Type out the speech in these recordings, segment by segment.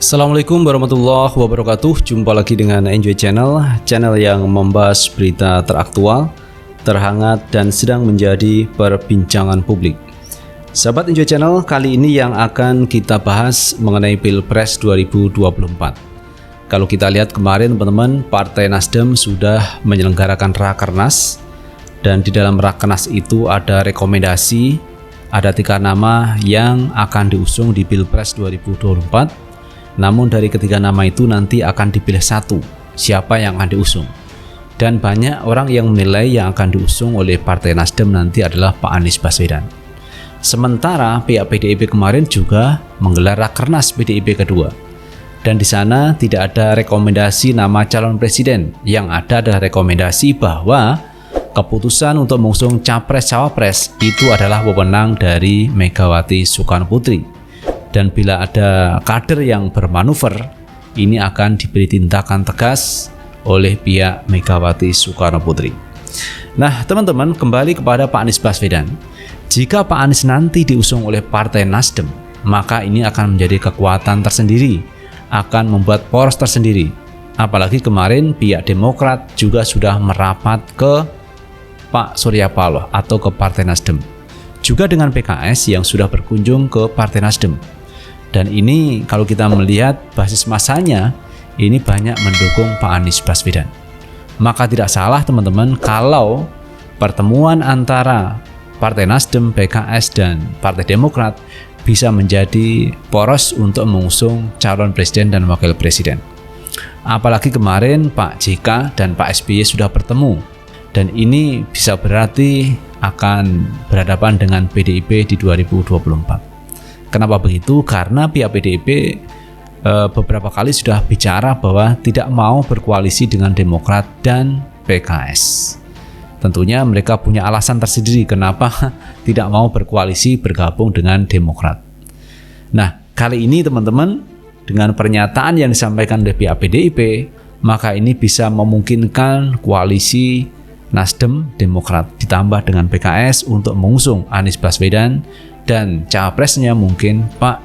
Assalamualaikum warahmatullahi wabarakatuh. Jumpa lagi dengan Enjoy Channel yang membahas berita teraktual, terhangat, dan sedang menjadi perbincangan publik. Sahabat Enjoy Channel, kali ini yang akan kita bahas mengenai Pilpres 2024. Kalau kita lihat kemarin teman-teman, Partai Nasdem sudah menyelenggarakan Rakernas, dan di dalam Rakernas itu ada rekomendasi, ada 3 nama yang akan diusung di Pilpres 2024. Namun dari ketiga nama itu nanti akan dipilih satu, siapa yang akan diusung. Dan banyak orang yang menilai yang akan diusung oleh Partai Nasdem nanti adalah Pak Anies Baswedan. Sementara pihak PDIP kemarin juga menggelar Rakernas PDIP kedua. Dan di sana tidak ada rekomendasi nama calon presiden, yang ada adalah rekomendasi bahwa keputusan untuk mengusung capres-cawapres itu adalah wewenang dari Megawati Soekarnoputri. Dan bila ada kader yang bermanuver, ini akan diberi tindakan tegas oleh pihak Megawati Soekarnoputri. Nah teman-teman, kembali kepada Pak Anies Baswedan. Jika Pak Anies nanti diusung oleh Partai Nasdem, maka ini akan menjadi kekuatan tersendiri, akan membuat poros tersendiri. Apalagi kemarin pihak Demokrat juga sudah merapat ke Pak Surya Paloh atau ke Partai Nasdem. Juga dengan PKS yang sudah berkunjung ke Partai Nasdem. Dan ini kalau kita melihat basis masanya, ini banyak mendukung Pak Anies Baswedan. Maka tidak salah teman-teman kalau pertemuan antara Partai Nasdem, PKS, dan Partai Demokrat bisa menjadi poros untuk mengusung calon presiden dan wakil presiden. Apalagi kemarin Pak JK dan Pak SBY sudah bertemu. Dan ini bisa berarti akan berhadapan dengan PDIP di 2024. Kenapa begitu? Karena pihak PDIP beberapa kali sudah bicara bahwa tidak mau berkoalisi dengan Demokrat dan PKS. Tentunya mereka punya alasan tersendiri kenapa tidak mau berkoalisi bergabung dengan Demokrat. Nah, kali ini teman-teman, dengan pernyataan yang disampaikan oleh pihak PDIP, maka ini bisa memungkinkan koalisi Nasdem, Demokrat ditambah dengan PKS untuk mengusung Anies Baswedan dan capresnya mungkin Pak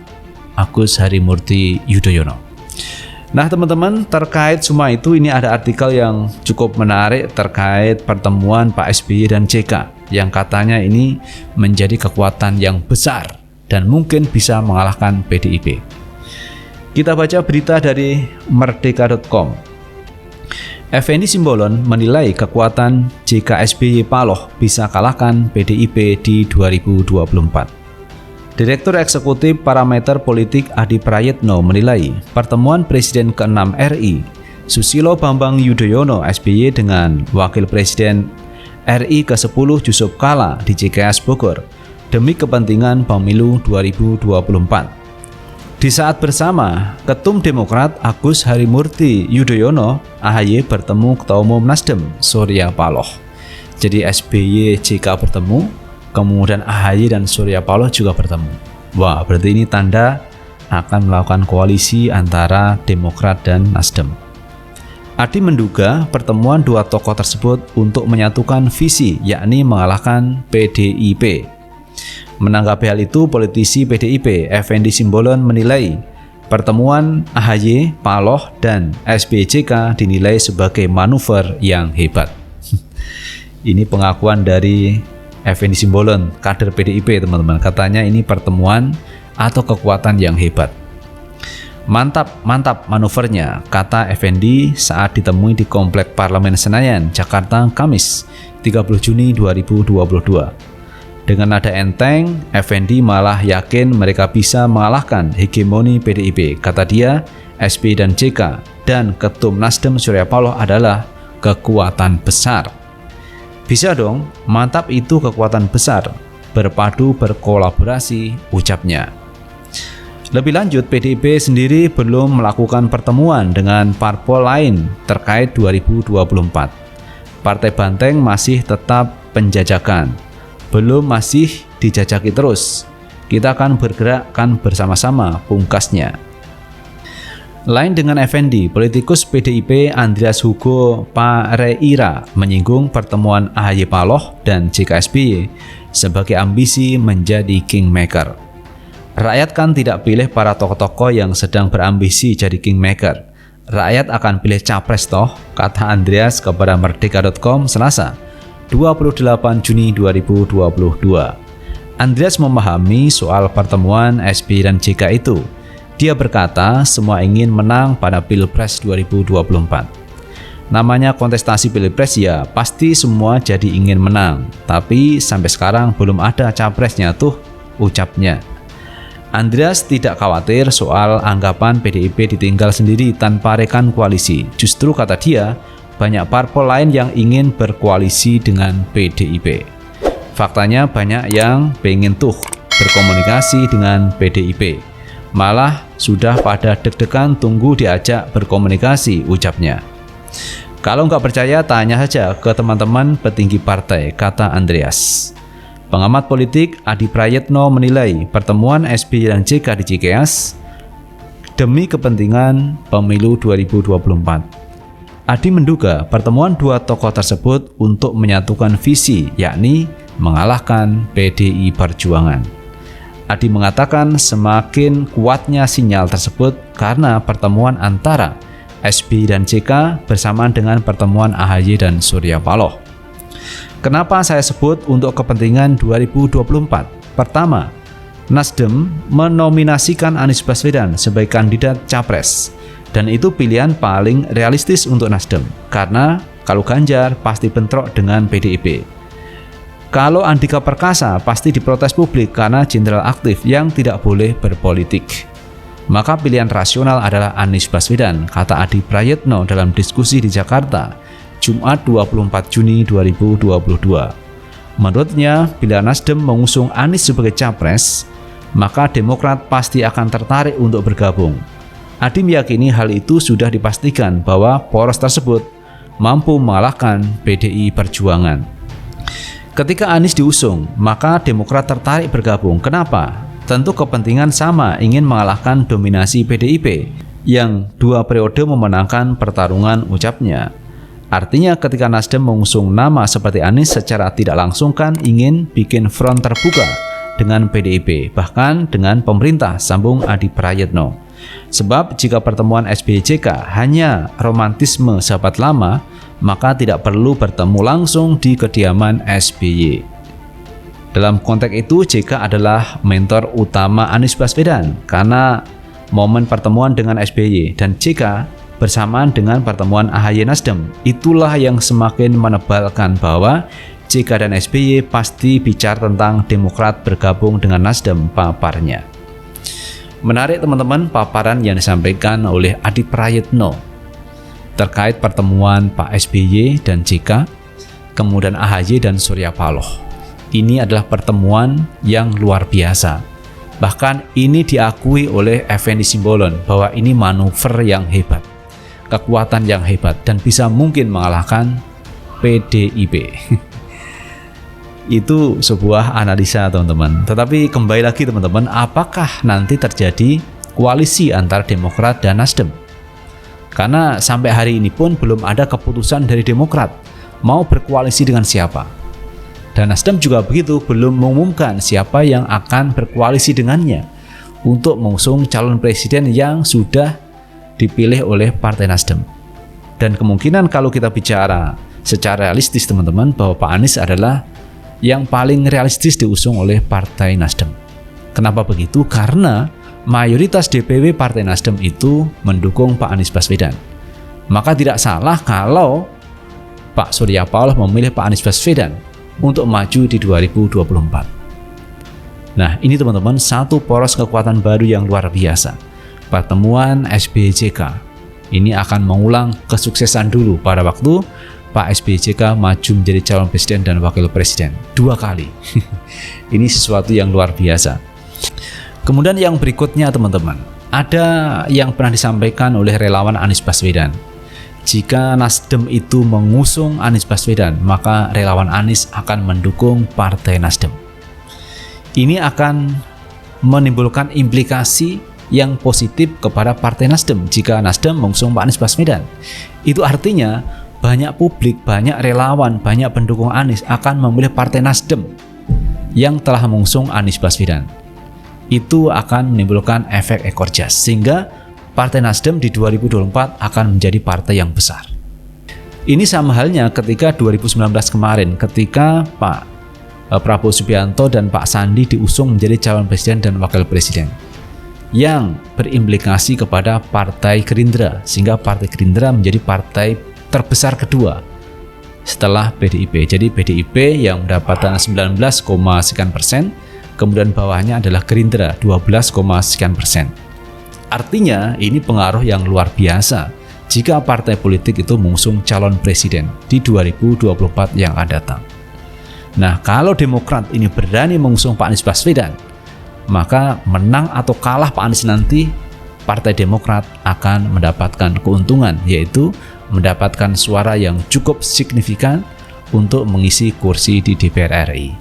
Agus Harimurti Yudhoyono. Nah teman-teman, terkait semua itu ini ada artikel yang cukup menarik terkait pertemuan Pak SBY dan JK yang katanya ini menjadi kekuatan yang besar dan mungkin bisa mengalahkan PDIP. Kita baca berita dari merdeka.com. Effendi Simbolon menilai kekuatan JK SBY Paloh bisa kalahkan PDIP di 2024. Direktur Eksekutif Parameter Politik Adi Prayitno menilai pertemuan Presiden ke-6 RI Susilo Bambang Yudhoyono SBY dengan Wakil Presiden RI ke-10 Yusuf Kala di JKS Bogor demi kepentingan pemilu 2024. Di saat bersama, Ketum Demokrat Agus Harimurti Yudhoyono AHY bertemu Ketua Umum Nasdem Surya Paloh. Jadi SBY JK bertemu, kemudian AHY dan Surya Paloh juga bertemu. Wah, berarti ini tanda akan melakukan koalisi antara Demokrat dan Nasdem. Adi menduga pertemuan dua tokoh tersebut untuk menyatukan visi, yakni mengalahkan PDIP. Menanggapi hal itu, politisi PDIP Effendi Simbolon menilai pertemuan AHY, Paloh, dan SBY JK dinilai sebagai manuver yang hebat. Ini pengakuan dari Effendi Simbolon, kader PDIP teman-teman. Katanya ini pertemuan atau kekuatan yang hebat. Mantap manuvernya, kata Effendi saat ditemui di Komplek Parlemen Senayan, Jakarta, Kamis 30 Juni 2022. Dengan nada enteng, Effendi malah yakin mereka bisa mengalahkan hegemoni PDIP. Kata dia, SBY dan JK dan Ketum Nasdem Surya Paloh adalah kekuatan besar. Bisa dong, mantap itu kekuatan besar, berpadu berkolaborasi, ucapnya. Lebih lanjut, PDIP sendiri belum melakukan pertemuan dengan parpol lain terkait 2024. Partai Banteng masih tetap penjajakan, belum masih dijajaki terus. Kita akan bergerakkan bersama-sama, pungkasnya. Lain dengan Effendi, politikus PDIP Andreas Hugo Pareira menyinggung pertemuan AHY Paloh dan JK SBY sebagai ambisi menjadi kingmaker. Rakyat kan tidak pilih para tokoh-tokoh yang sedang berambisi jadi kingmaker. Rakyat akan pilih capres toh, kata Andreas kepada Merdeka.com Selasa, 28 Juni 2022. Andreas memahami soal pertemuan SBY dan JK itu. Dia berkata semua ingin menang pada Pilpres 2024. Namanya kontestasi Pilpres ya pasti semua jadi ingin menang. Tapi sampai sekarang belum ada capresnya tuh, ucapnya. Andreas tidak khawatir soal anggapan PDIP ditinggal sendiri tanpa rekan koalisi. Justru kata dia, banyak parpol lain yang ingin berkoalisi dengan PDIP. Faktanya banyak yang pengen tuh berkomunikasi dengan PDIP. Malah sudah pada deg-degan tunggu diajak berkomunikasi, ucapnya. Kalau nggak percaya, tanya saja ke teman-teman petinggi partai, kata Andreas. Pengamat politik Adi Prayitno menilai pertemuan SBY dan JK di Cikeas demi kepentingan pemilu 2024. Adi menduga pertemuan dua tokoh tersebut untuk menyatukan visi, yakni mengalahkan PDI Perjuangan. Adi mengatakan semakin kuatnya sinyal tersebut karena pertemuan antara SBY dan JK bersamaan dengan pertemuan AHY dan Surya Paloh. Kenapa saya sebut untuk kepentingan 2024? Pertama, Nasdem menominasikan Anies Baswedan sebagai kandidat capres, dan itu pilihan paling realistis untuk Nasdem, karena kalau Ganjar pasti bentrok dengan PDIP. Kalau Andika Perkasa pasti diprotes publik karena jenderal aktif yang tidak boleh berpolitik. Maka pilihan rasional adalah Anies Baswedan, kata Adi Prayitno dalam diskusi di Jakarta, Jumat 24 Juni 2022. Menurutnya, bila Nasdem mengusung Anies sebagai capres, maka Demokrat pasti akan tertarik untuk bergabung. Adi meyakini hal itu sudah dipastikan bahwa poros tersebut mampu mengalahkan PDI Perjuangan. Ketika Anies diusung, maka Demokrat tertarik bergabung. Kenapa? Tentu kepentingan sama, ingin mengalahkan dominasi PDIP yang 2 periode memenangkan pertarungan, ucapnya. Artinya ketika Nasdem mengusung nama seperti Anies secara tidak langsung kan ingin bikin front terbuka dengan PDIP, bahkan dengan pemerintah, sambung Adi Prayitno. Sebab jika pertemuan SBY-JK hanya romantisme sahabat lama, maka tidak perlu bertemu langsung di kediaman SBY. Dalam konteks itu, JK adalah mentor utama Anies Baswedan karena momen pertemuan dengan SBY dan JK bersamaan dengan pertemuan AHY Nasdem. Itulah yang semakin menebalkan bahwa JK dan SBY pasti bicara tentang Demokrat bergabung dengan Nasdem, paparnya. Menarik teman-teman paparan yang disampaikan oleh Adi Prayitno terkait pertemuan Pak SBY dan JK, kemudian AHY dan Surya Paloh. Ini adalah pertemuan yang luar biasa. Bahkan ini diakui oleh Effendi Simbolon bahwa ini manuver yang hebat, kekuatan yang hebat, dan bisa mungkin mengalahkan PDIP. Itu sebuah analisa teman-teman. Tetapi kembali lagi teman-teman, apakah nanti terjadi koalisi antara Demokrat dan Nasdem? Karena sampai hari ini pun belum ada keputusan dari Demokrat mau berkoalisi dengan siapa. Dan Nasdem juga begitu, belum mengumumkan siapa yang akan berkoalisi dengannya untuk mengusung calon presiden yang sudah dipilih oleh Partai Nasdem. Dan kemungkinan kalau kita bicara secara realistis teman-teman, bahwa Pak Anies adalah yang paling realistis diusung oleh Partai Nasdem. Kenapa begitu? Karena mayoritas DPW Partai Nasdem itu mendukung Pak Anies Baswedan. Maka tidak salah kalau Pak Surya Paloh memilih Pak Anies Baswedan untuk maju di 2024. Nah, ini teman-teman satu poros kekuatan baru yang luar biasa. Pertemuan SBY-JK ini akan mengulang kesuksesan dulu pada waktu Pak SBY-JK maju menjadi calon presiden dan wakil presiden 2 kali. Ini sesuatu yang luar biasa. Kemudian yang berikutnya teman-teman, ada yang pernah disampaikan oleh relawan Anies Baswedan. Jika Nasdem itu mengusung Anies Baswedan, maka relawan Anies akan mendukung Partai Nasdem. Ini akan menimbulkan implikasi yang positif kepada Partai Nasdem jika Nasdem mengusung Pak Anies Baswedan. Itu artinya banyak publik, banyak relawan, banyak pendukung Anies akan memilih Partai Nasdem yang telah mengusung Anies Baswedan. itu akan menimbulkan efek ekor jas, sehingga Partai Nasdem di 2024 akan menjadi partai yang besar. Ini sama halnya ketika 2019 kemarin, ketika Pak Prabowo Subianto dan Pak Sandi diusung menjadi calon presiden dan wakil presiden, yang berimplikasi kepada Partai Gerindra, sehingga Partai Gerindra menjadi partai terbesar kedua setelah PDIP. Jadi PDIP yang mendapatkan 19, sekian persen, kemudian bawahnya adalah Gerindra 12, sekian persen. Artinya ini pengaruh yang luar biasa jika partai politik itu mengusung calon presiden di 2024 yang akan datang. Nah, kalau Demokrat ini berani mengusung Pak Anies Baswedan, maka menang atau kalah Pak Anies nanti, Partai Demokrat akan mendapatkan keuntungan, yaitu mendapatkan suara yang cukup signifikan untuk mengisi kursi di DPR RI.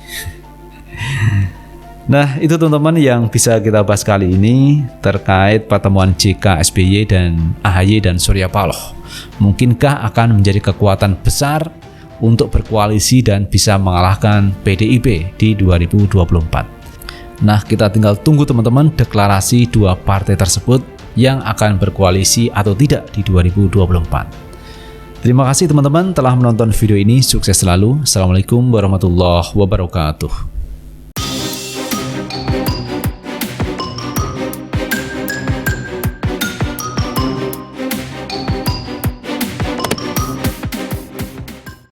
Nah, itu teman-teman yang bisa kita bahas kali ini terkait pertemuan JK SBY dan AHY dan Surya Paloh. Mungkinkah akan menjadi kekuatan besar untuk berkoalisi dan bisa mengalahkan PDIP di 2024? Nah, kita tinggal tunggu teman-teman deklarasi dua partai tersebut yang akan berkoalisi atau tidak di 2024. Terima kasih teman-teman telah menonton video ini. Sukses selalu. Assalamualaikum warahmatullahi wabarakatuh.